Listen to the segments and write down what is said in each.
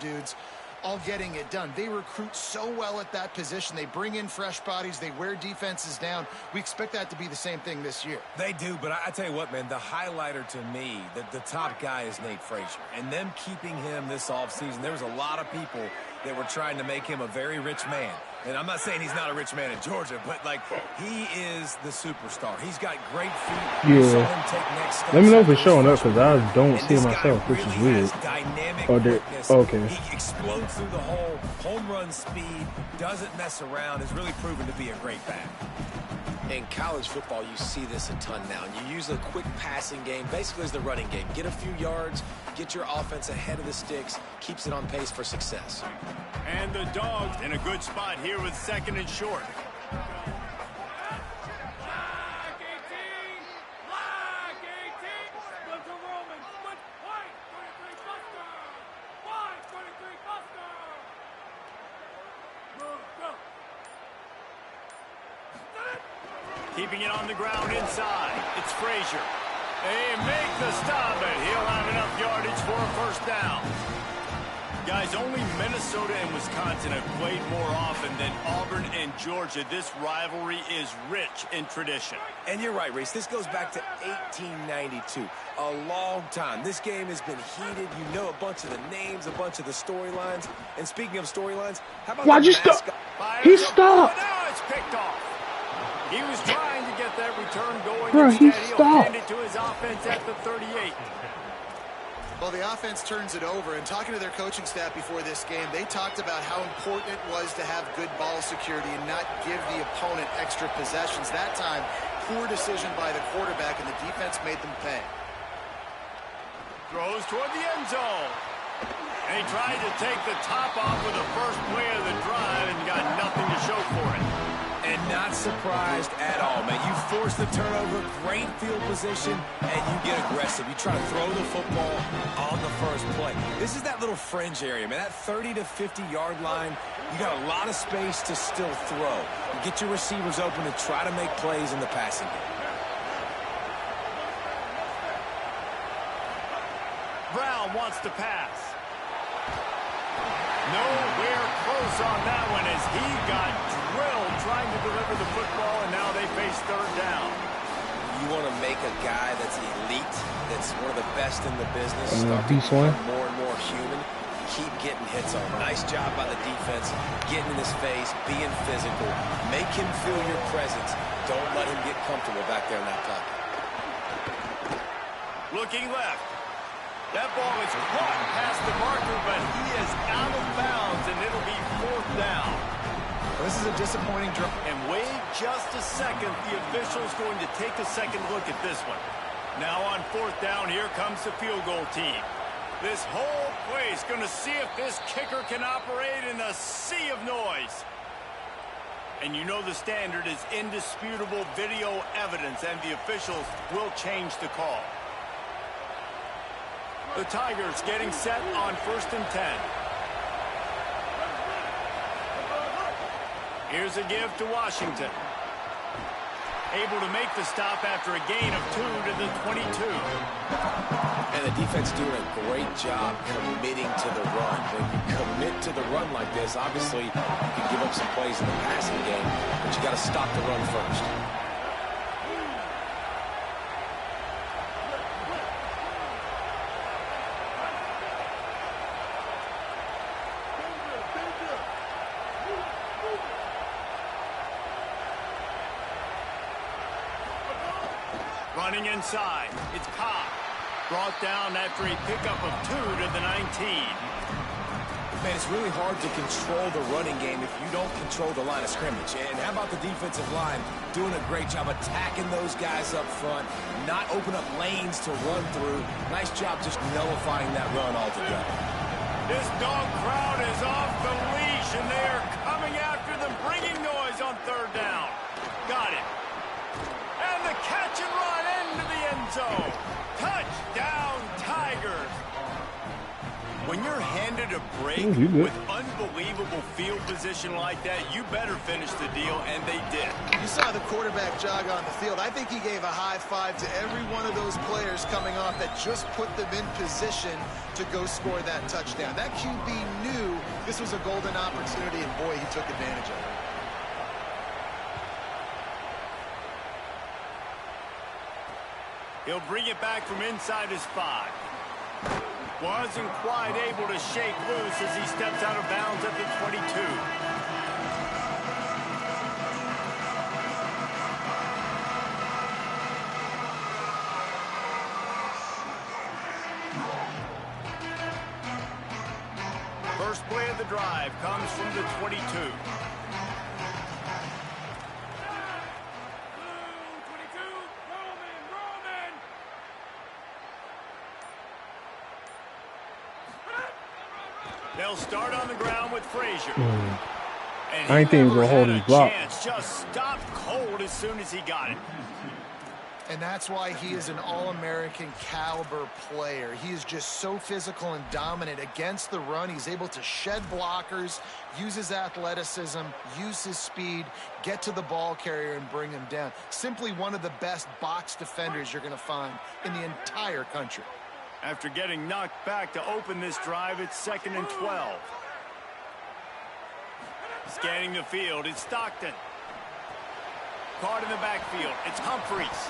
dudes all getting it done. They recruit so well at that position. They bring in fresh bodies. They wear defenses down. We expect that to be the same thing this year. They do, but I tell you what, man, the highlighter to me, the top guy is Nate Frazier. And them keeping him this offseason, there was a lot of people that were trying to make him a very rich man. And I'm not saying he's not a rich man in Georgia, but, like, he is the superstar. He's got great feet. Yeah. Let me know if it's showing up, because I don't see it myself, which is weird. Okay. He explodes through the hole, home run speed, doesn't mess around, is really proven to be a great back. In college football, you see this a ton now. And you use a quick passing game, basically as the running game. Get a few yards, get your offense ahead of the sticks, keeps it on pace for success. And the Dogs in a good spot here with 2nd and short. Keeping it on the ground inside. It's Frazier. They make the stop, and he'll have enough yardage for a first down. Guys, only Minnesota and Wisconsin have played more often than Auburn and Georgia. This rivalry is rich in tradition. And you're right, Reese. This goes back to 1892. A long time. This game has been heated. You know a bunch of the names, a bunch of the storylines. And speaking of storylines, how about Why'd you stop? He stopped. Now it's picked off. He was trying to get that return going. Bro, he Instead, he'll stopped. hand it to his offense at the 38. Well, the offense turns it over, and talking to their coaching staff before this game, they talked about how important it was to have good ball security and not give the opponent extra possessions. That time, poor decision by the quarterback, and the defense made them pay. Throws toward the end zone. And he tried to take the top off with the first play of the drive and got nothing to show for it. And not surprised at all, man. You force the turnover, great field position, and you get aggressive. You try to throw the football on the first play. This is that little fringe area, man. That 30 to 50-yard line, you got a lot of space to still throw. You get your receivers open to try to make plays in the passing game. Brown wants to pass. Nowhere close on that one as he got drilled trying to deliver the football, and now they face 3rd down. You want to make a guy that's elite, that's one of the best in the business, start to Beast one. become more and more human, keep getting hits on. Nice job by the defense, getting in his face, being physical. Make him feel your presence. Don't let him get comfortable back there in that pocket. Looking left. That ball is caught past the marker, but he is out of bounds, and it'll be 4th down. Well, this is a disappointing drive. And wait just a second. The official's going to take a second look at this one. Now on 4th down, here comes the field goal team. This whole place going to see if this kicker can operate in a sea of noise. And you know the standard is indisputable video evidence, and the officials will change the call. The Tigers getting set on 1st and 10. Here's a give to Washington. Able to make the stop after a gain of 2 to the 22. And the defense doing a great job committing to the run. When you commit to the run like this, obviously you can give up some plays in the passing game, but you got to stop the run first. Running inside, it's Cobb. Brought down after a pickup of 2 to the 19. Man, it's really hard to control the running game if you don't control the line of scrimmage. And how about the defensive line doing a great job attacking those guys up front, not open up lanes to run through. Nice job just nullifying that run altogether. This dog crowd is off the leash, and they are coming after them, bringing noise on 3rd down. Got it. And the catch and run into the end zone. Touchdown, Tigers. When you're handed a break with unbelievable unbelievable field position like that, you better finish the deal, and they did. You saw the quarterback jog on the field. I think he gave a high five to every one of those players coming off that just put them in position to go score that touchdown. That QB knew this was a golden opportunity, and boy, he took advantage of it. He'll bring it back from inside his 5. Wasn't quite able to shake loose as he steps out of bounds at the 22. First play of the drive comes from the 22. They'll start on the ground with Frazier. And I ain't think he was gonna hold his block. Just stopped cold as soon as he got it. And that's why he is an all-American caliber player. He is just so physical and dominant against the run. He's able to shed blockers, use his athleticism, use his speed, get to the ball carrier and bring him down. Simply one of the best box defenders you're going to find in the entire country. After getting knocked back to open this drive, it's 2nd and 12. Scanning the field, it's Stockton. Caught in the backfield, it's Humphreys.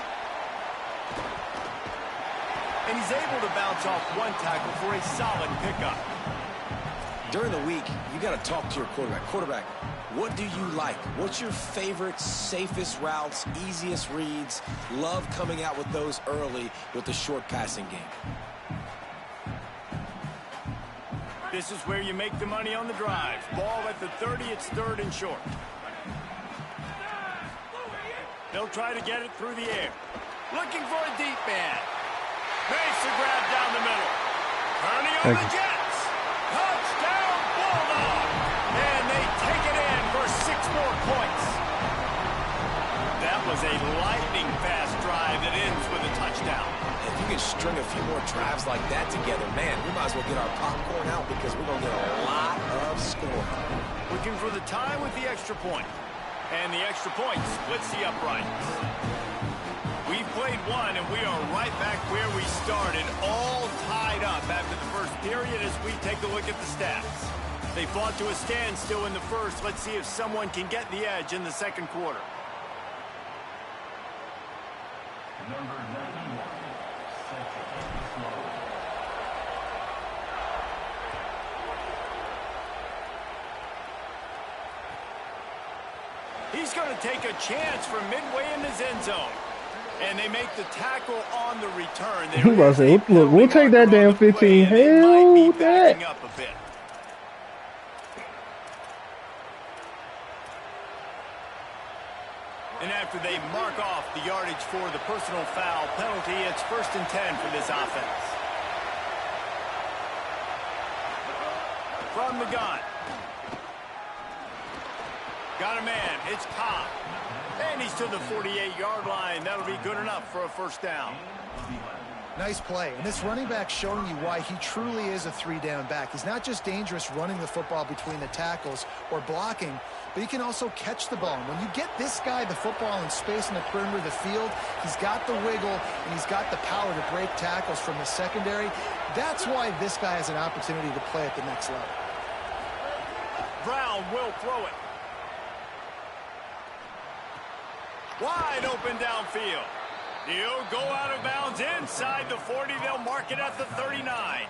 And he's able to bounce off one tackle for a solid pickup. During the week, you got to talk to your quarterback. Quarterback, what do you like? What's your favorite, safest routes, easiest reads? Love coming out with those early with the short passing game. This is where you make the money on the drive. Ball at the 30, it's 3rd and short. They'll try to get it through the air. Looking for a deep man. Makes the grab down the middle. Turning on the Jets. Touchdown, Bulldog. And they take it in for 6 more points. That was a lightning-fast drive that ends with a touchdown. If you can string a few more drives like that together, man, we might as well get our popcorn out because we're going to get a lot of scoring. Looking for the tie with the extra point. And the extra point splits the uprights. We've played one, and we are right back where we started, all tied up after the first period as we take a look at the stats. They fought to a standstill in the first. Let's see if someone can get the edge in the second quarter. Number 91. He's going to take a chance from midway in his end zone. And they make the tackle on the return. I'm about to say, look, we'll take that damn 15. Hell that. Up a bit. And after they mark off the yardage for the personal foul penalty, it's 1st and 10 for this offense. From the gun. Got a man. It's Cobb. And he's to the 48-yard line. That'll be good enough for a first down. Nice play. And this running back showing you why he truly is a 3-down back. He's not just dangerous running the football between the tackles or blocking, but he can also catch the ball. And when you get this guy the football in space in the perimeter of the field, he's got the wiggle and he's got the power to break tackles from the secondary. That's why this guy has an opportunity to play at the next level. Brown will throw it. Wide open downfield. He'll go out of bounds inside the 40. They'll mark it at the 39.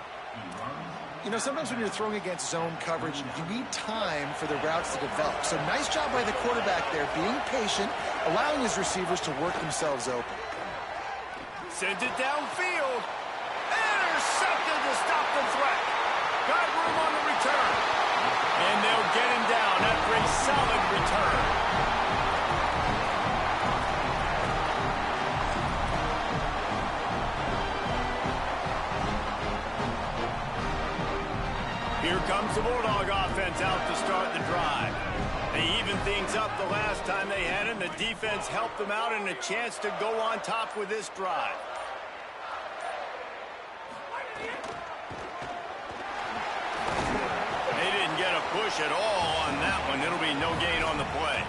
You know, sometimes when you're throwing against zone coverage, you need time for the routes to develop. So nice job by the quarterback there, being patient, allowing his receivers to work themselves open. Sends it downfield. Intercepted to stop the threat. Got room on the return. And they'll get him down after a solid return. Here comes the Bulldog offense out to start the drive. They evened things up the last time they had it, and the defense helped them out and a chance to go on top with this drive. They didn't get a push at all on that one. It'll be no gain on the play.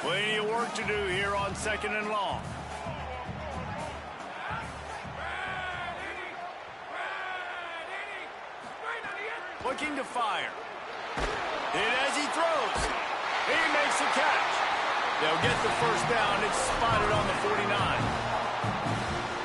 Plenty of work to do here on 2nd and long. Looking to fire. Hit as he throws. He makes the catch. They'll get the first down. It's spotted on the 49.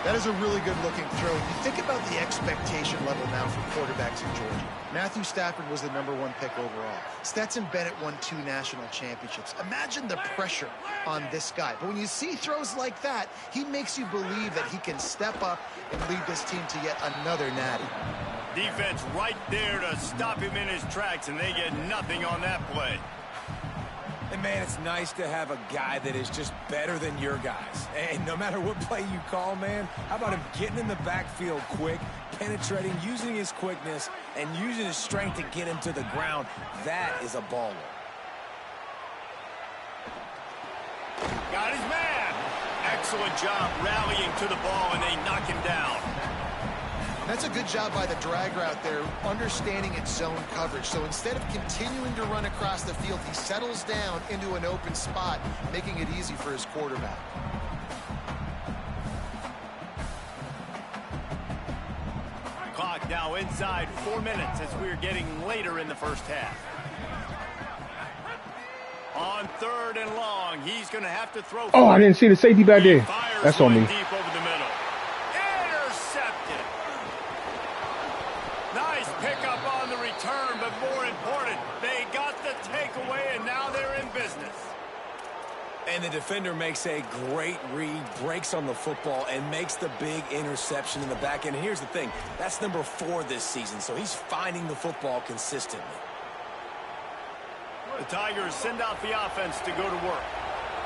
That is a really good-looking throw. You think about the expectation level now for quarterbacks in Georgia. Matthew Stafford was the #1 pick overall. Stetson Bennett won 2 national championships. Imagine the pressure on this guy. But when you see throws like that, he makes you believe that he can step up and lead this team to yet another natty. Defense right there to stop him in his tracks, and they get nothing on that play. And, man, it's nice to have a guy that is just better than your guys. And no matter what play you call, man, how about him getting in the backfield quick, penetrating, using his quickness, and using his strength to get him to the ground. That is a baller. Got his man. Excellent job rallying to the ball, and they knock him down. That's a good job by the drag route there, understanding its zone coverage. So instead of continuing to run across the field, he settles down into an open spot, making it easy for his quarterback. Clock now inside 4 minutes as we're getting later in the first half. On 3rd and long, he's going to have to throw. Oh, I didn't see the safety back there. That's on me. Deep over the middle. Intercepted. Nice pickup on the return, but more important, they got the takeaway, and now they're in business. And the defender makes a great read, breaks on the football, and makes the big interception in the back end. And here's the thing, that's #4 this season, so he's finding the football consistently. The Tigers send out the offense to go to work.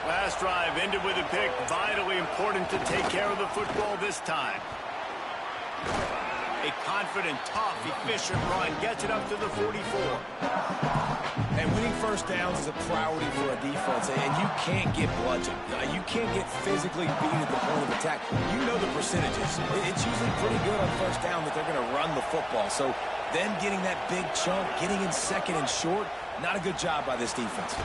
Last drive ended with a pick. Vitally important to take care of the football this time. A confident, tough, efficient run gets it up to the 44. And winning first downs is a priority for a defense, and you can't get bludgeoned. You can't get physically beat at the point of attack. You know the percentages. It's usually pretty good on first down that they're going to run the football. So then getting that big chunk, getting in 2nd and short, not a good job by this defense.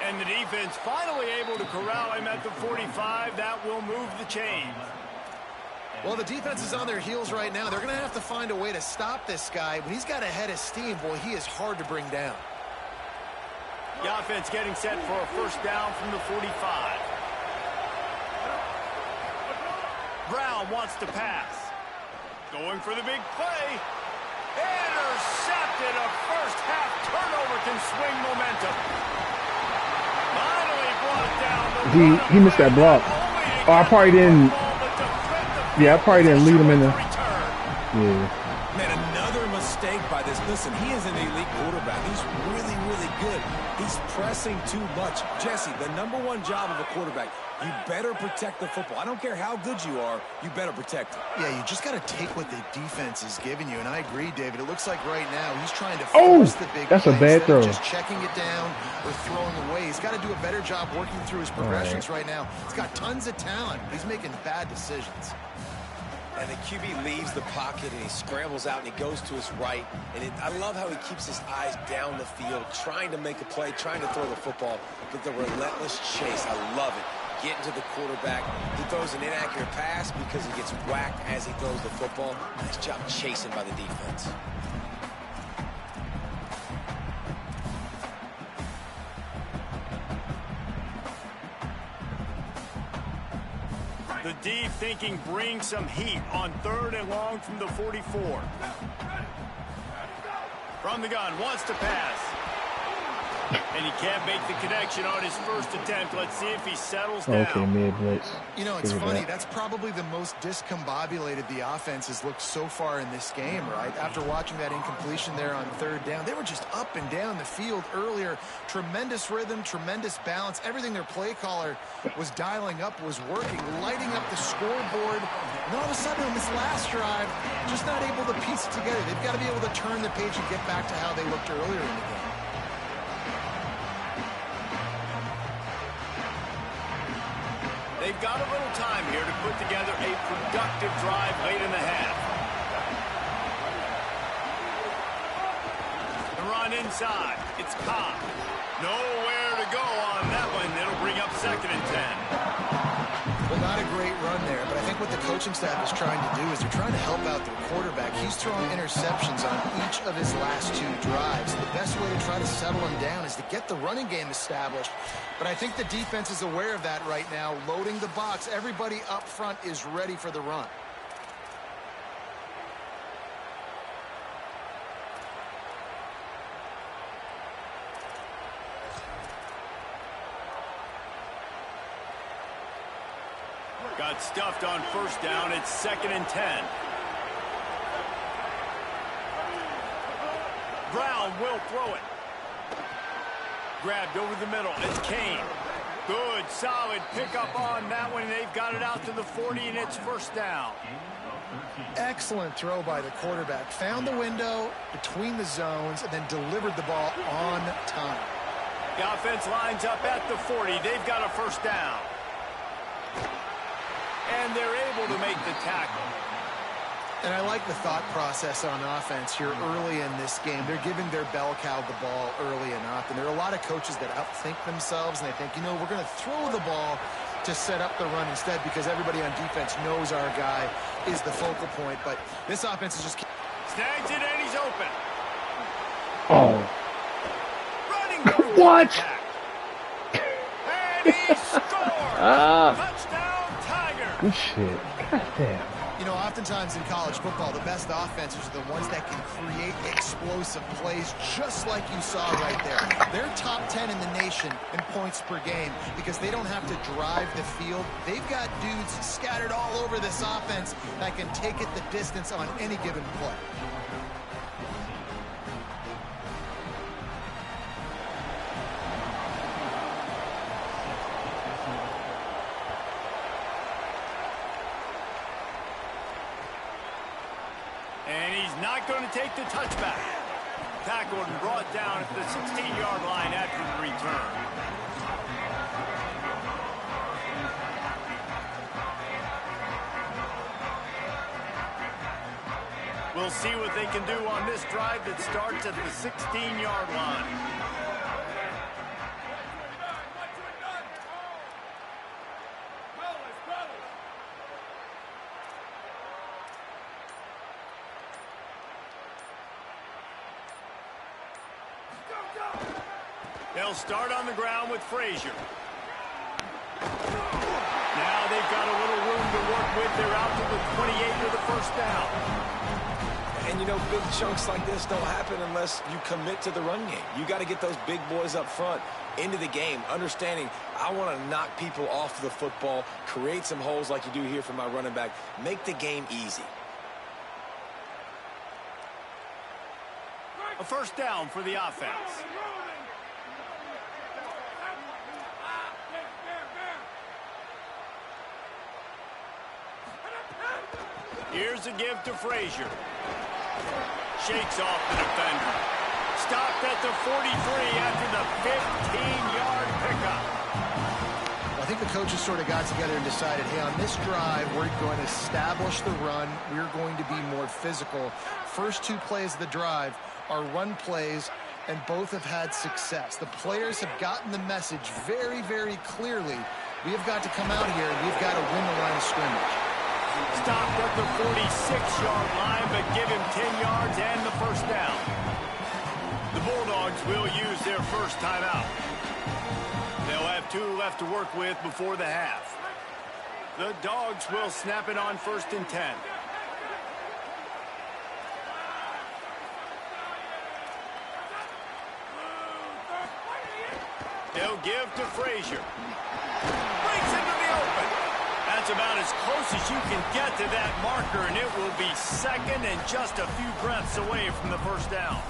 And the defense finally able to corral him at the 45. That will move the chains. Well, the defense is on their heels right now. They're going to have to find a way to stop this guy. When he's got a head of steam, boy, he is hard to bring down. The offense getting set for a first down from the 45. Brown wants to pass. Going for the big play. Intercepted. A first-half turnover can swing momentum. Finally brought down the He missed that block. Oh, I probably didn't. Yeah, I probably didn't lead him in the. Yeah. Man, another mistake by this. Listen, he is an elite quarterback. He's really, really good. He's pressing too much. Jesse, the #1 job of a quarterback, you better protect the football. I don't care how good you are, you better protect it. Yeah, you just got to take what the defense is giving you. And I agree, David. It looks like right now he's trying to force the big that's plays, a bad throw. just checking it down or throwing away. He's got to do a better job working through his progressions right now. He's got tons of talent, but he's making bad decisions. And the QB leaves the pocket, and he scrambles out, and he goes to his right. And I love how he keeps his eyes down the field, trying to make a play, trying to throw the football, but the relentless chase, I love it. Getting to the quarterback. He throws an inaccurate pass because he gets whacked as he throws the football. Nice job chasing by the defense. The deep thinking brings some heat on 3rd and long from the 44. From the gun, wants to pass. And he can't make the connection on his first attempt. Let's see if he settles down. Okay, mid-blitz. You know, it's funny. That's probably the most discombobulated the offense has looked so far in this game, right? After watching that incompletion there on 3rd down, they were just up and down the field earlier. Tremendous rhythm, tremendous balance. Everything their play caller was dialing up was working, lighting up the scoreboard. And all of a sudden on this last drive, just not able to piece it together. They've got to be able to turn the page and get back to how they looked earlier in the game. They've got a little time here to put together a productive drive late in the half. The run inside. It's Cobb. Nowhere to go on that one. It'll bring up 2nd and 10. Well, not a great run there, but I think what the coaching staff is trying to do is they're trying to help out their quarterback. He's throwing interceptions on each of his last 2 drives. The best way to try to settle him down is to get the running game established. But I think the defense is aware of that right now, loading the box. Everybody up front is ready for the run. Got stuffed on 1st down. It's 2nd and 10. Brown will throw it. Grabbed over the middle. It's Kane. Good, solid pickup on that one. They've got it out to the 40, and it's 1st down. Excellent throw by the quarterback. Found the window between the zones and then delivered the ball on time. The offense lines up at the 40. They've got a 1st down. And they're able to make the tackle. And I like the thought process on offense here early in this game. They're giving their bell cow the ball early enough. And there are a lot of coaches that outthink themselves, and they think, you know, we're going to throw the ball to set up the run instead because everybody on defense knows our guy is the focal point. But this offense is just... Snags it, and he's open. Oh. Running what? And he scores! Touchdown, Tiger! Good shit. God damn. You know, oftentimes in college football, the best offenses are the ones that can create explosive plays just like you saw right there. They're top 10 in the nation in points per game because they don't have to drive the field. They've got dudes scattered all over this offense that can take it the distance on any given play. Not going to take the touchback. Tackled and brought down at the 16-yard line after the return. We'll see what they can do on this drive that starts at the 16-yard line. They'll start on the ground with Frazier. Now they've got a little room to work with. They're out to the 28 with the 1st down. And, you know, big chunks like this don't happen unless you commit to the run game. You got to get those big boys up front into the game, understanding I want to knock people off the football, create some holes like you do here for my running back, make the game easy. A 1st down for the offense. Here's a give to Frazier. Shakes off the defender. Stopped at the 43 after the 15-yard pickup. I think the coaches sort of got together and decided, hey, on this drive, we're going to establish the run. We're going to be more physical. First 2 plays of the drive are run plays, and both have had success. The players have gotten the message very, very clearly. We have got to come out here, and we've got to win the line of scrimmage. Stopped at the 46-yard line, but give him 10 yards and the 1st down. The Bulldogs will use their 1st timeout. They'll have 2 left to work with before the half. The Dogs will snap it on 1st and 10. They'll give to Frazier. Breaks into the open. That's about as close as you can get to that marker, and it will be 2nd and just a few breaths away from the 1st down.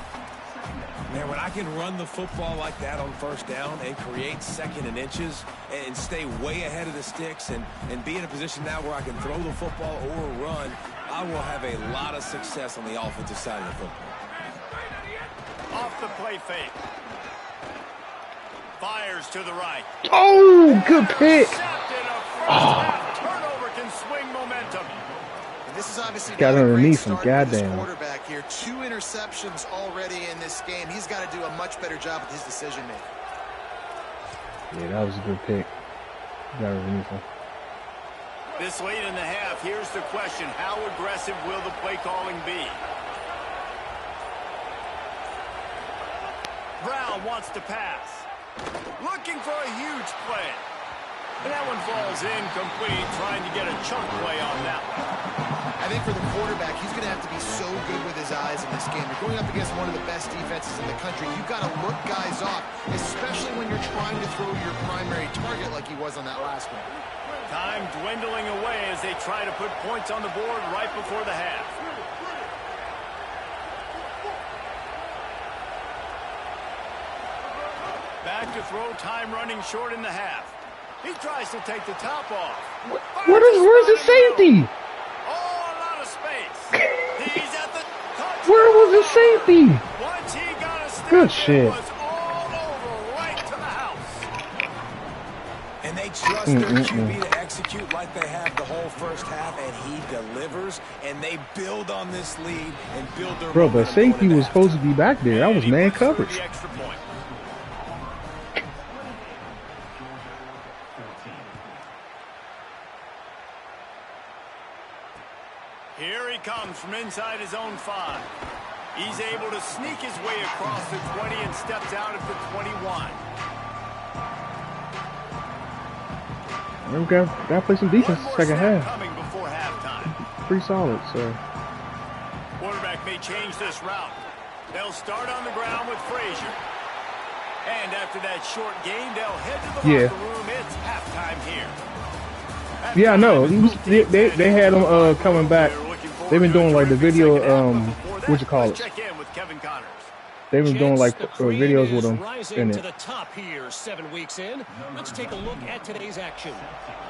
Man, when I can run the football like that on 1st down and create 2nd and inches and stay way ahead of the sticks and be in a position now where I can throw the football or run, I will have a lot of success on the offensive side of the football. Off the play fake. Fires to the right. Oh, good pick. and a first-half turnover can swing momentum. And this is obviously got not a great underneath him. start for this Goddamn. quarterback here. 2 interceptions already in this game. He's got to do a much better job with his decision-making. Yeah, that was a good pick. Got underneath him. This late in the half, here's the question. How aggressive will the play calling be? Brown wants to pass. Looking for a huge play. And that one falls incomplete, trying to get a chunk play on that one. I think for the quarterback, he's going to have to be so good with his eyes in this game. You're going up against one of the best defenses in the country. You've got to look guys off, especially when you're trying to throw your primary target like he was on that last one. Time dwindling away as they try to put points on the board right before the half. Back to throw, time running short in the half. He tries to take the top off. Where's the safety? Oh, a lot of space. He's at the touchdown. Where was the safety? Once he got a step, Good it shit. was all over right to the house. And they trust their QB to execute like they have the whole first half, and he delivers, and they build on this lead and build their Bro, the momentum safety going into was supposed to be back there. That And was he man puts through coverage. the extra point. Here he comes from inside his own 5. He's able to sneak his way across the 20 and steps out at the 21. We got to play some defense One more second snap half. coming before halftime. Pretty solid, so. Quarterback may change this route. They'll start on the ground with Frazier. And after that short game, they'll head to the locker room. It's halftime here. Yeah, I know. They had them coming back. They've been doing like the video, what you call it? Check in with Kevin Connors. They've been doing like videos with them rising in to it. the top here 7 weeks in. Let's take a look at today's action.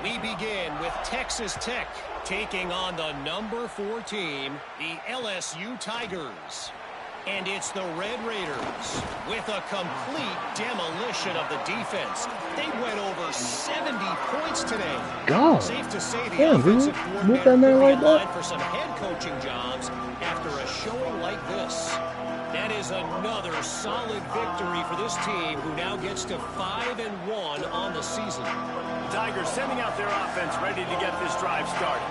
We begin with Texas Tech taking on the number 4 team, the LSU Tigers. And it's the Red Raiders with a complete demolition of the defense. They went over 70 points today. God. Safe to say the Damn, dude. offensive Move coordinator that man could be like in that. line for some head coaching jobs after a showing like this. That is another solid victory for this team, who now gets to 5-1 on the season. The Tigers sending out their offense ready to get this drive started.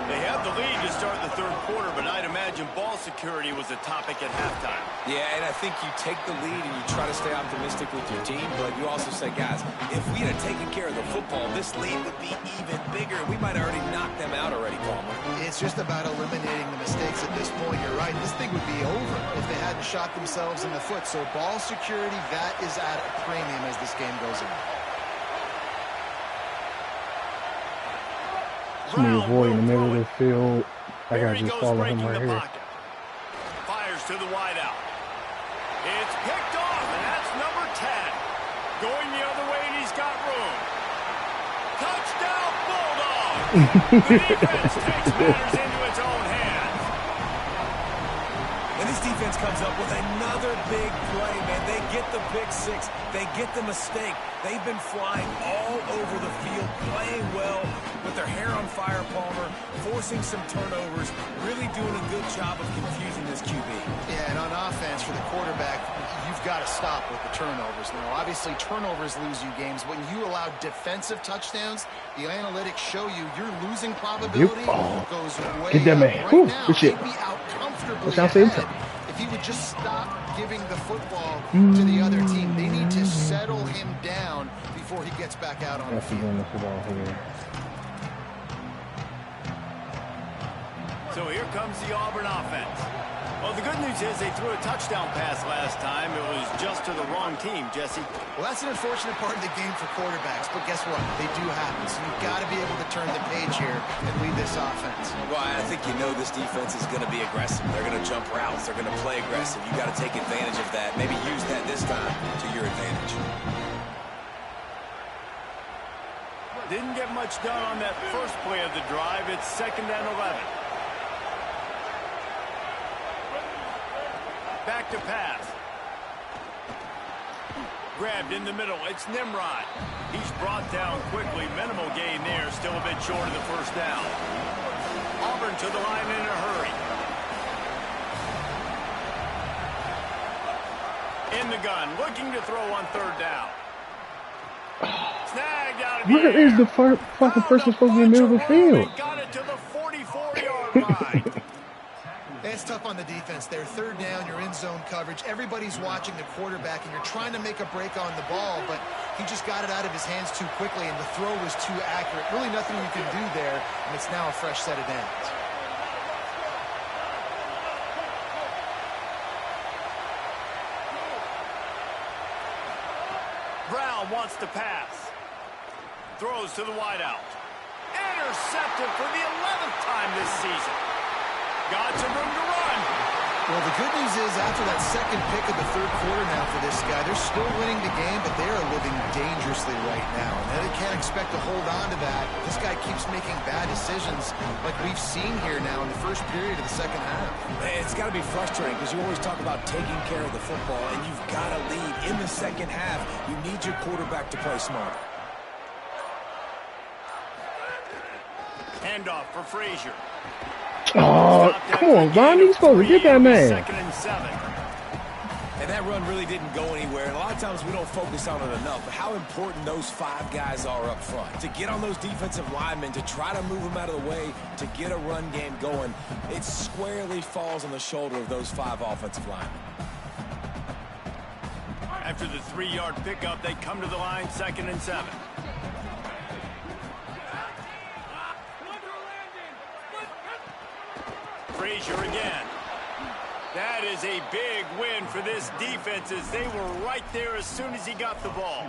They have the lead to start the third quarter, but I'd imagine ball security was a topic at halftime. Yeah, and I think you take the lead and you try to stay optimistic with your team, but you also say, guys, if we had taken care of the football, this lead would be even bigger. We might have already knocked them out already, Palmer. It's just about eliminating the mistakes at this point. You're right. This thing would be over if they hadn't shot themselves in the foot. So ball security, that is at a premium as this game goes on. Smooth boy in the middle of the field. I gotta just follow him right here. Fires to the wideout. It's picked off, and that's number 10. Going the other way, and he's got room. Touchdown, Bulldogs! The defense takes matters into its own hands. And this defense comes up with another big play, man. They get the pick 6. They get the mistake. They've been flying all over the field, playing well with their hair on fire, Palmer, forcing some turnovers, really doing a good job of confusing this QB. Yeah, and on offense for the quarterback, you've got to stop with the turnovers. Now, obviously, turnovers lose you games. When you allow defensive touchdowns, the analytics show you your losing probability goes way Get that man. up. Right Whew, now, good shit. they'd be out comfortably Sounds safe. ahead if he would just stop giving the football to the other team. They need to settle him down before he gets back out on the field. Doing the football here. So here comes the Auburn offense. Well, the good news is they threw a touchdown pass last time. It was just to the wrong team, Jesse. Well, that's an unfortunate part of the game for quarterbacks, but guess what? They do happen. So you've got to be able to turn the page here and lead this offense. Well, I think you know this defense is going to be aggressive. They're going to jump routes. They're going to play aggressive. You got to take advantage of that. Maybe use that this time to your advantage. Didn't get much done on that first play of the drive. It's 2nd and 11. Back to pass. grabbed in the middle. It's Nimrod. He's brought down quickly. Minimal gain there. Still a bit short of the first down. Auburn to the line in a hurry. In the gun, looking to throw on third down. Snagged out of the Where air. is the fucking person supposed to be in the middle of the field? Got it to the 44-yard line. It's tough on the defense there. Third down, you're in zone coverage. Everybody's watching the quarterback, and you're trying to make a break on the ball, but he just got it out of his hands too quickly, and the throw was too accurate. Really nothing you can do there, and it's now a fresh set of downs. Brown wants to pass. Throws to the wideout. Intercepted for the 11th time this season. Got some room to run. Well, the good news is after that second pick of the third quarter now for this guy, they're still winning the game, but they are living dangerously right now. And they can't expect to hold on to that. This guy keeps making bad decisions like we've seen here now in the first period of the second half. It's got to be frustrating because you always talk about taking care of the football, and you've got to lead in the second half. You need your quarterback to play smart. Handoff for Frazier. Oh, come on, Von. You're supposed to get that man. Second and 7. And that run really didn't go anywhere. And a lot of times we don't focus on it enough. But how important those 5 guys are up front. To get on those defensive linemen, to try to move them out of the way, to get a run game going, it squarely falls on the shoulder of those 5 offensive linemen. After the 3-yard pickup, they come to the line, second and 7. Frazier again. That is a big win for this defense as they were right there as soon as he got the ball.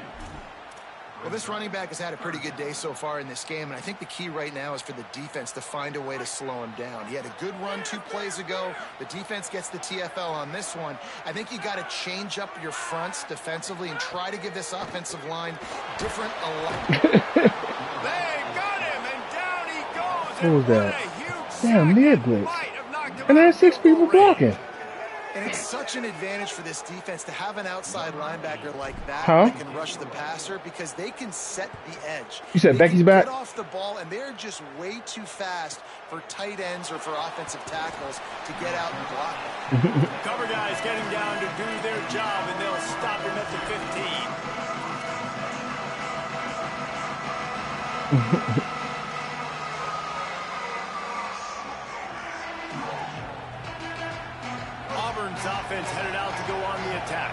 Well, this running back has had a pretty good day so far in this game, and I think the key right now is for the defense to find a way to slow him down. He had a good run 2 plays ago. The defense gets the TFL on this one. I think you got to change up your fronts defensively and try to give this offensive line different They got him, and down he goes. What was that? What a huge Damn, near blitz. might have knocked him And out there's 6 of people field goal range. blocking. And it's such an advantage for this defense to have an outside linebacker like that Huh? that can rush the passer because they can set the edge. You said They Becky's can back? Get off the ball, and they're just way too fast for tight ends or for offensive tackles to get out and block. Cover guys getting down to do their job, and they'll stop him at the 15. Auburn's offense headed out to go on the attack.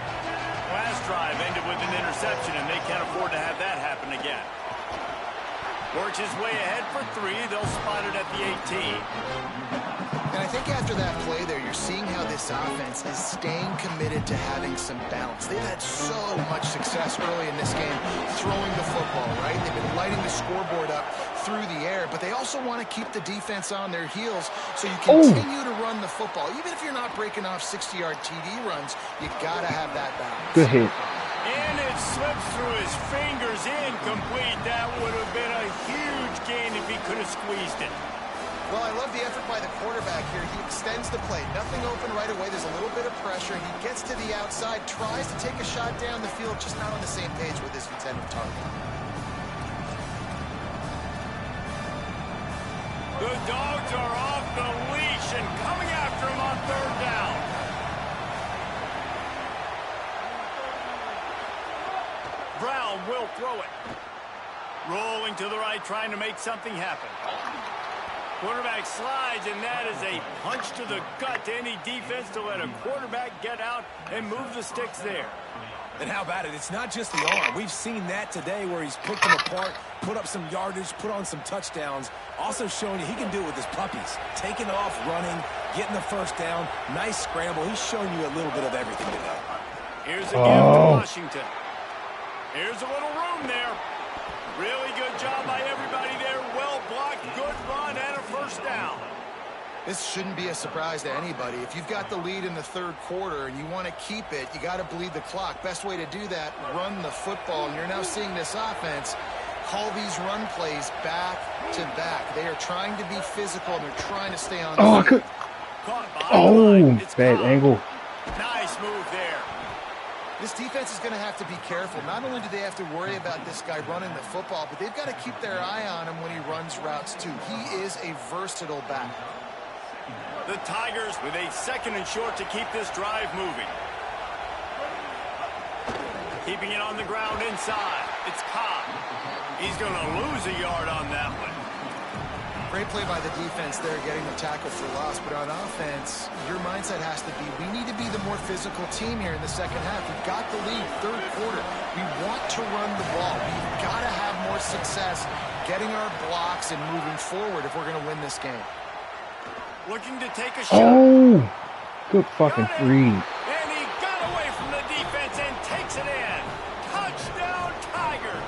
Last drive ended with an interception, and they can't afford to have that happen again. Works his way ahead for 3. They'll spot it at the 18. And I think after that play there, you're seeing how this offense is staying committed to having some balance. They've had so much success early in this game throwing the football, right? They've been lighting the scoreboard up through the air, but they also want to keep the defense on their heels so you continue to run the football. Even if you're not breaking off 60-yard TD runs, you got to have that balance. Good hit. And it slips through his fingers, incomplete. That would have been a huge gain if he could have squeezed it. Well, I love the effort by the quarterback here. He extends the play. Nothing open right away. There's a little bit of pressure. He gets to the outside, tries to take a shot down the field, just not on the same page with his intended target. The Dogs are off the leash and coming after him on third down. Brown will throw it. Rolling to the right, trying to make something happen. Quarterback slides, and that is a punch to the gut to any defense to let a quarterback get out and move the sticks there. And how about it? It's not just the arm. We've seen that today where he's picked them apart, put up some yardage, put on some touchdowns. Also showing you he can do it with his puppies. Taking off, running, getting the first down. Nice scramble. He's shown you a little bit of everything today. Here's a give to Washington. Here's a little room there. Really good job by everybody there. Well blocked, good run, and a first down. This shouldn't be a surprise to anybody. If you've got the lead in the third quarter and you want to keep it, you got to bleed the clock. Best way to do that, run the football. And you're now seeing this offense call these run plays back to back. They are trying to be physical, and they're trying to stay on the field. Caught behind the line. It's bad caught. angle. Nice move there. This defense is going to have to be careful. Not only do they have to worry about this guy running the football, but they've got to keep their eye on him when he runs routes too. He is a versatile back. The Tigers with a 2nd and short to keep this drive moving. Keeping it on the ground inside. It's Cobb. He's going to lose a yard on that one. Great play by the defense there, getting the tackle for loss. But on offense, your mindset has to be, we need to be the more physical team here in the second half. We've got the lead, 3rd quarter. We want to run the ball. We've got to have more success getting our blocks and moving forward if we're going to win this game. Looking to take a shot. Oh, good fucking read. And he got away from the defense and takes it in. Touchdown, Tigers.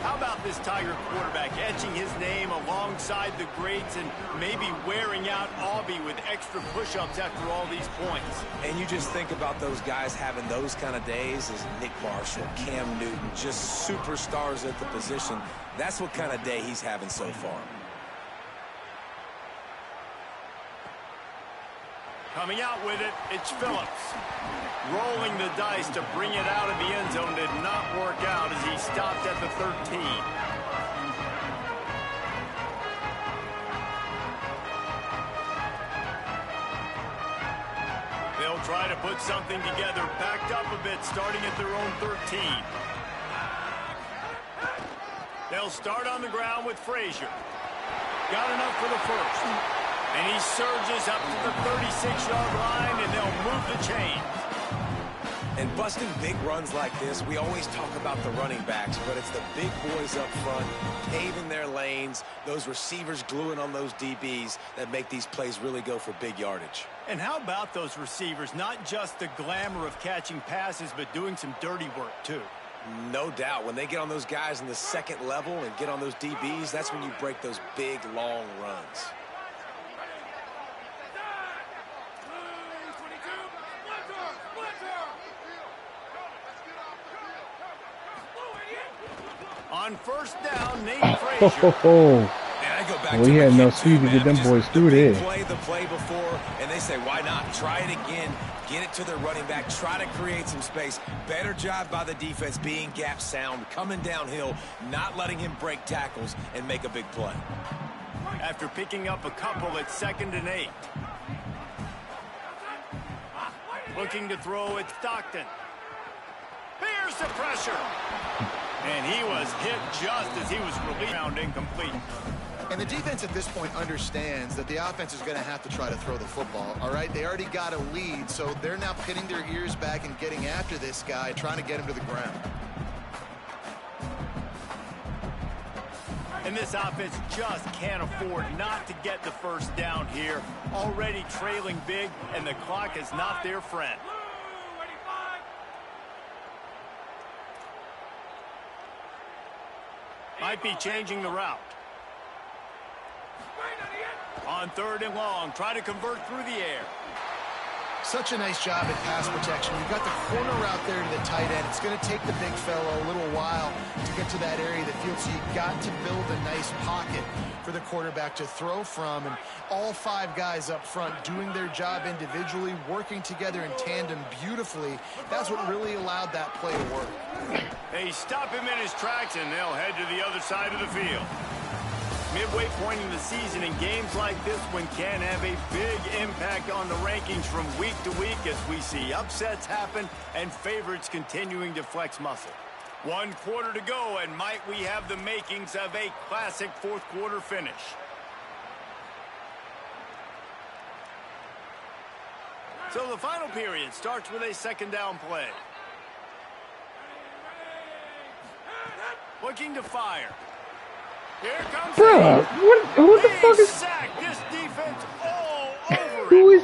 How about this Tiger quarterback etching his name alongside the greats and maybe wearing out Auburn with extra push-ups after all these points? And you just think about those guys having those kind of days as Nick Marshall, Cam Newton, just superstars at the position. That's what kind of day he's having so far. Coming out with it, it's Phillips. Rolling the dice to bring it out of the end zone did not work out as he stopped at the 13. They'll try to put something together, backed up a bit, starting at their own 13. They'll start on the ground with Frazier. Got enough for the first. And he surges up to the 36-yard line, and they'll move the chain. And busting big runs like this, we always talk about the running backs, but it's the big boys up front, paving their lanes, those receivers gluing on those DBs that make these plays really go for big yardage. And how about those receivers? Not just the glamour of catching passes, but doing some dirty work, too. No doubt. When they get on those guys in the 2nd level and get on those DBs, that's when you break those big, long runs. On 1st down, Nate Frazier. Well, he had no speed to get them boys through there. Play the play before, and they say, why not? Try it again. Get it to their running back. Try to create some space. Better job by the defense being gap sound, coming downhill, not letting him break tackles and make a big play. After picking up a couple at 2nd and 8. Looking to throw at Stockton. Here's the pressure. And he was hit just as he was released. Incomplete. And the defense at this point understands that the offense is going to have to try to throw the football, all right? They already got a lead, so they're now pinning their ears back and getting after this guy, trying to get him to the ground. And this offense just can't afford not to get the 1st down here. Already trailing big, and the clock is not their friend. Might be changing the route. On 3rd and long, try to convert through the air. Such a nice job at pass protection. You've got the corner route there to the tight end. It's going to take the big fella a little while to get to that area of the field, so you've got to build a nice pocket for the quarterback to throw from. And all 5 guys up front doing their job individually, working together in tandem beautifully. That's what really allowed that play to work. They stop him in his tracks, and they'll head to the other side of the field. Midway point in the season, in games like this one can have a big impact on the rankings from week to week as we see upsets happen and favorites continuing to flex muscle. 1 quarter to go, and might we have the makings of a classic 4th quarter finish. So the final period starts with a 2nd down play. Looking to fire. Here comes Bruh, what the fuck is... sack. This defense all over Who is...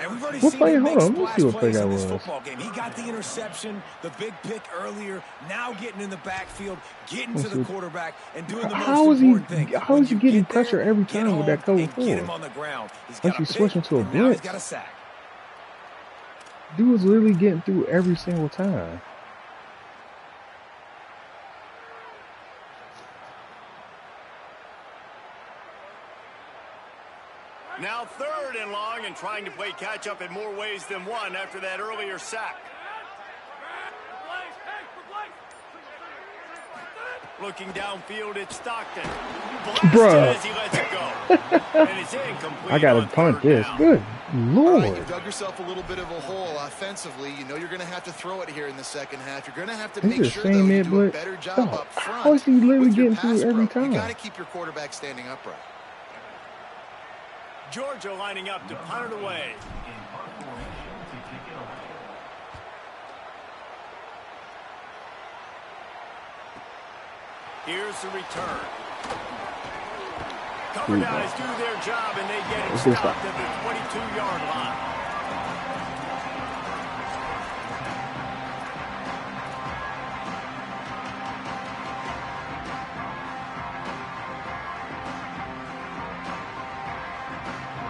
And we've already What seen play? the Hold big on, let me splash see what play plays that in this was. football game. He got the interception, the big pick earlier, now getting in the backfield, getting to Let's the see. quarterback, and doing the How most is he- important thing. how When is he you getting get there, pressure every get time with that home cover and get him four? on the ground. He's Like got a he's pick, switching to a and now he's blitz. got a sack. Dude was literally getting through every single time. Now 3rd and long, and trying to play catch-up in more ways than one after that earlier sack. Looking downfield, it's Stockton. Bruh. As he lets it go. And it's incomplete. I gotta punt this. Good All right, Lord. you've dug yourself a little bit of a hole offensively. You know you're going to have to throw it here in the second half. You're going to have to This make is sure, same though, you mid do a blitz. better job Dog, up front. how is he literally with your getting through pass every pro. You time? got to keep your quarterback standing upright. Georgia lining up to punt it away. Here's the return. Cover guys do their job, and they get it stopped at the 22-yard line.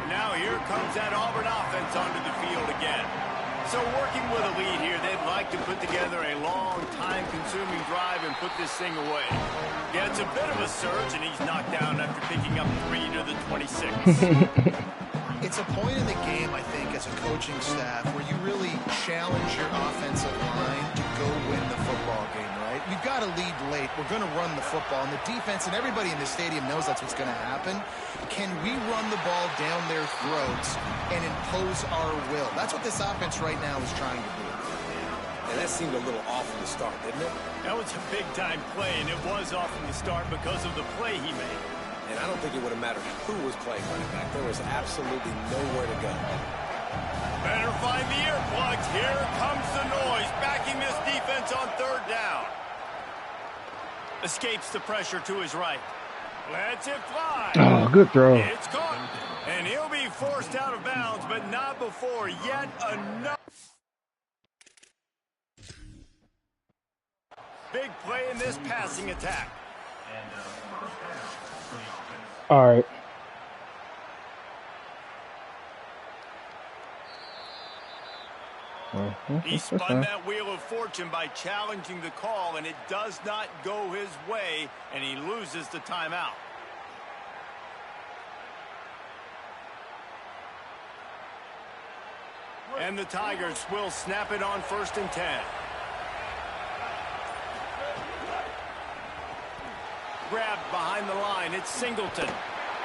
Now here comes that Auburn offense onto the field again. So working with a lead here, they'd like to put together a long, time-consuming drive and put this thing away. Yeah, it's a bit of a surge, and he's knocked down after picking up 3 to the 26. It's a point in the game, I think, as a coaching staff, where you really challenge your offensive line to go win the football game, right? We've got to lead late. We're going to run the football. And the defense and everybody in the stadium knows that's what's going to happen. Can we run the ball down their throats and impose our will? That's what this offense right now is trying to do. And that seemed a little off from the start, didn't it? That was a big-time play, and it was off from the start because of the play he made. And I don't think it would have mattered who was playing running back. There was absolutely nowhere to go. Better find the earplugs. Here comes the noise, backing this defense on third down. Escapes the pressure to his right. Lets it fly. Oh, good throw. It's caught. And he'll be forced out of bounds, but not before yet another. Big play in this passing attack. All right. He spun that wheel of fortune by challenging the call, and it does not go his way, and he loses the timeout. And the Tigers will snap it on 1st and 10. Grabbed behind the line. It's Singleton.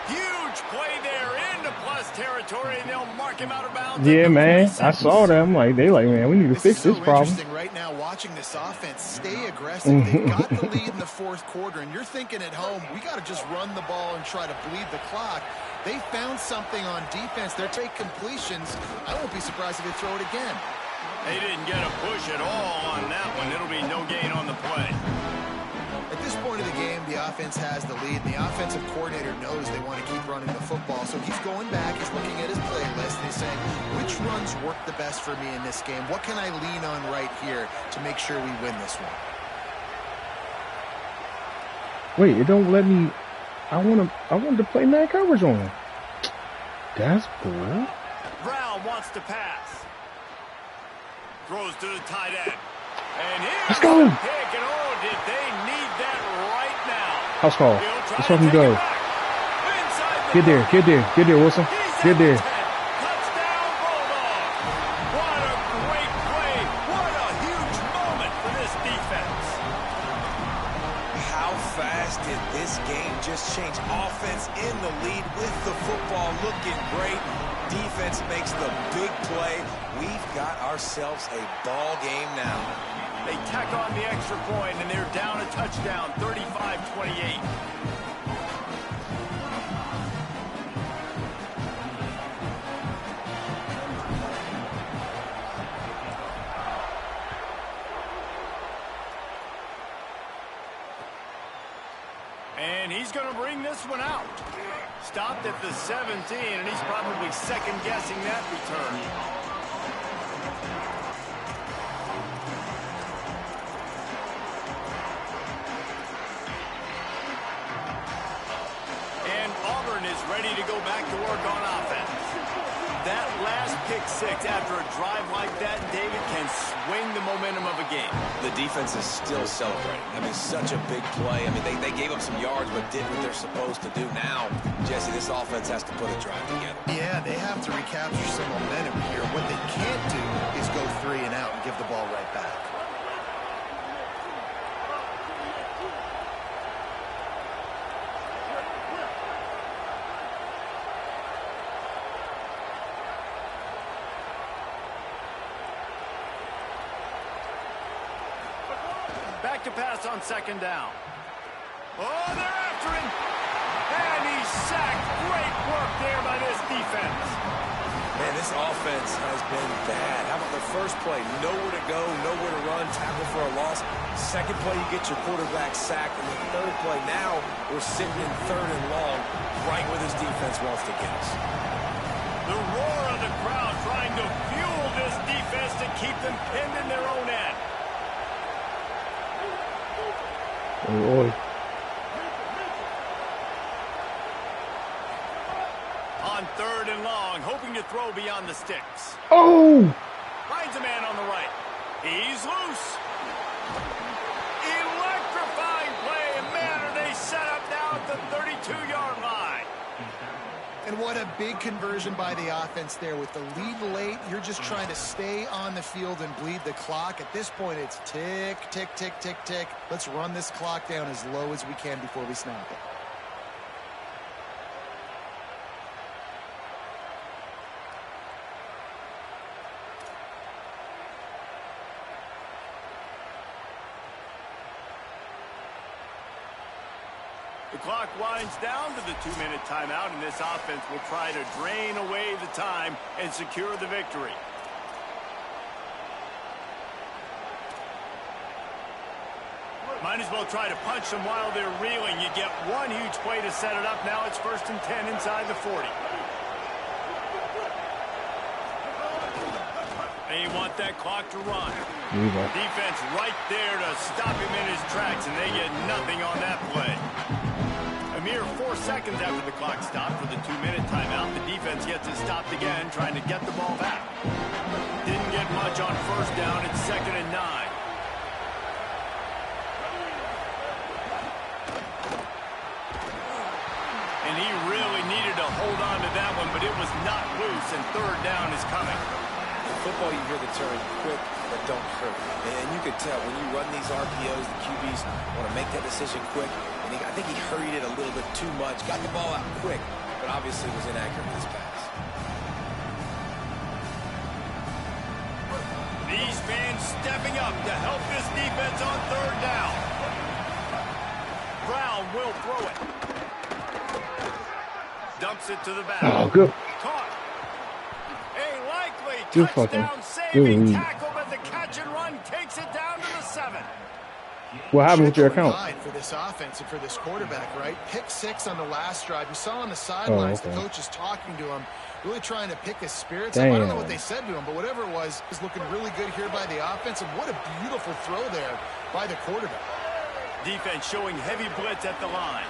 Huge play there into plus territory, and they'll mark him out of bounds. Yeah, man. I saw that. I'm like, man, we need to fix this problem. Interesting right now watching this offense stay aggressive. They've got the lead in the fourth quarter, and you're thinking at home, we got to just run the ball and try to bleed the clock. They found something on defense. They're taking completions. I won't be surprised if they throw it again. They didn't get a push at all on that one. It'll be no gain on the play. At this point of the game, the offense has the lead, and the offensive coordinator knows they want to keep running the football. So he's going back, he's looking at his playlist, and he's saying, which runs work the best for me in this game? What can I lean on right here to make sure we win this one? Wait, it don't let me. I wanted to play man coverage on him. That's cool. Brown wants to pass. Throws to the tight end. And here's Let's go. the pick, and oh, did they need that right now. House call. He'll try Let's to fucking take go. it back. Inside the Get there, Wilson. He's Get at there. the 10. Touchdown, Bulldogs. What a great play. What a huge moment for this defense. How fast did this game just change? Offense in the lead with the football looking great. Defense makes the big play. We've got ourselves a ball game now. They tack on the extra point, and they're down a touchdown, 35-28. And he's going to bring this one out. Stopped at the 17, and he's probably second-guessing that return. Ready to go back to work on offense. That last pick six after a drive like that, David, can swing the momentum of a game. The defense is still celebrating. I mean, such a big play. I mean, they gave up some yards but did what they're supposed to do. Now, Jesse, this offense has to put a drive together. Yeah, they have to recapture some momentum here. What they can't do is go 3 and out and give the ball right back. Back to pass on second down. Oh, they're after him. And he's sacked. Great work there by this defense. Man, this offense has been bad. How about the first play? Nowhere to go, nowhere to run, tackle for a loss. Second play, you get your quarterback sacked. And the third play, now we're sitting in third and long, right where this defense wants to get us. The roar of the crowd trying to fuel this defense to keep them pinned in their own end. Oh, boy. On third and long, hoping to throw beyond the sticks. Oh! Finds a man on the right. He's loose. Electrifying play, and man, are they set up now at the 32-yard line. And what a big conversion by the offense there. With the lead late, you're just trying to stay on the field and bleed the clock. At this point, it's tick, tick, tick, tick, tick. Let's run this clock down as low as we can before we snap it. The clock winds down to the 2-minute timeout, and this offense will try to drain away the time and secure the victory. Might as well try to punch them while they're reeling. You get one huge play to set it up. Now it's 1st and 10 inside the 40. They want that clock to run. Defense right there to stop him in his tracks, and they get nothing on that play. A mere 4 seconds after the clock stopped for the 2-minute timeout, the defense gets it stopped again, trying to get the ball back. Didn't get much on first down. It's 2nd and 9. And he really needed to hold on to that one, but it was not loose, and third down is coming. In football, you hear the term quick but don't hurt. And you could tell when you run these RPOs, the QBs want to make that decision quick. And I think he hurried it a little bit too much. Got the ball out quick, but obviously was inaccurate this pass. These fans stepping up to help this defense on third down. Brown will throw it. Dumps it to the back. Oh, good. Caught. A likely Good fucking touchdown-saving good. tackle, but the catch and run takes it down to the 7. What happened with your account? For this offense and for this quarterback, right? Pick 6 on the last drive. You saw on the sidelines the coach is talking to him, really trying to pick his spirits up. I don't know what they said to him, but whatever it was looking really good here by the offense. And what a beautiful throw there by the quarterback. Defense showing heavy blitz at the line.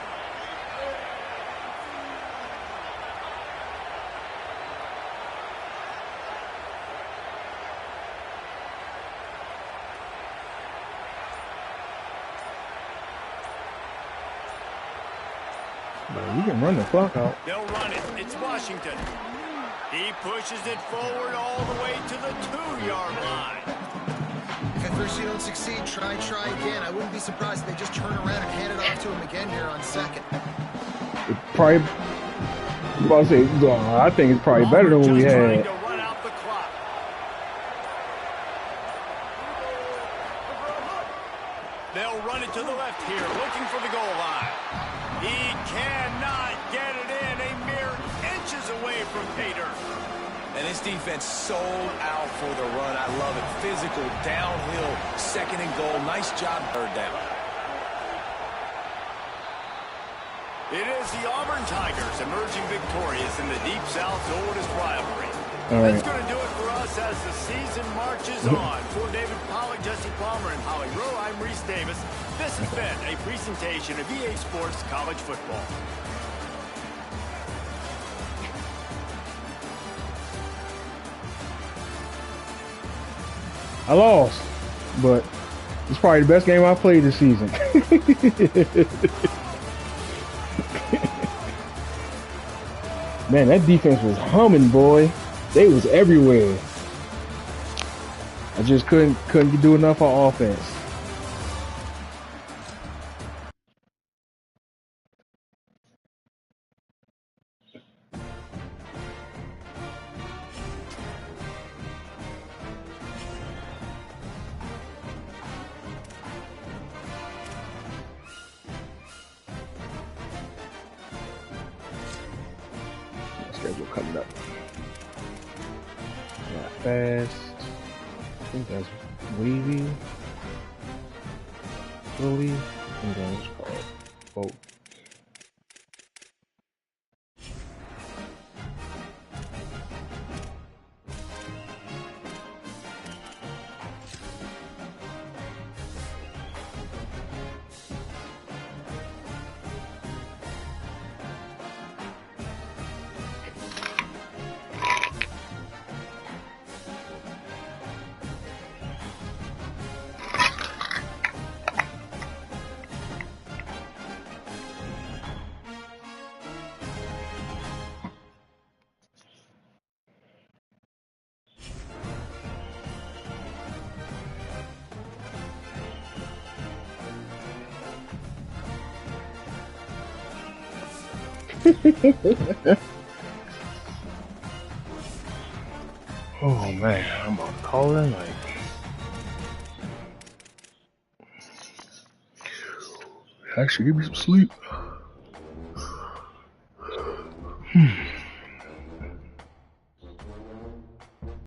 You can run the clock out. They'll run it. It's Washington. He pushes it forward all the way to the 2-yard line. If at first you don't succeed, try again. I wouldn't be surprised if they just turn around and hand it off to him again here on second. It probably, I think it's probably better than what we had. To run out the clock. They'll run it to the left here, looking for the goal line. He cannot get it in, a mere inches away from pay dirt. And this defense sold out for the run. I love it. Physical, downhill, 2nd and goal. Nice job, third down. It is the Auburn Tigers emerging victorious in the Deep South's oldest rivalry. That's going to do it for us as the season marches on. For David Pollack, Jesse Palmer, and Holly Rowe, I'm Reese Davis. This has been a presentation of EA Sports College Football. I lost, but it's probably the best game I played this season. Man, that defense was humming, boy. They was everywhere. I just couldn't do enough on offense. Schedule coming up. Not fast. I think that's wavy. Slowly. And then it's called boat. Oh man, I'm about to call it like. Actually, give me some sleep.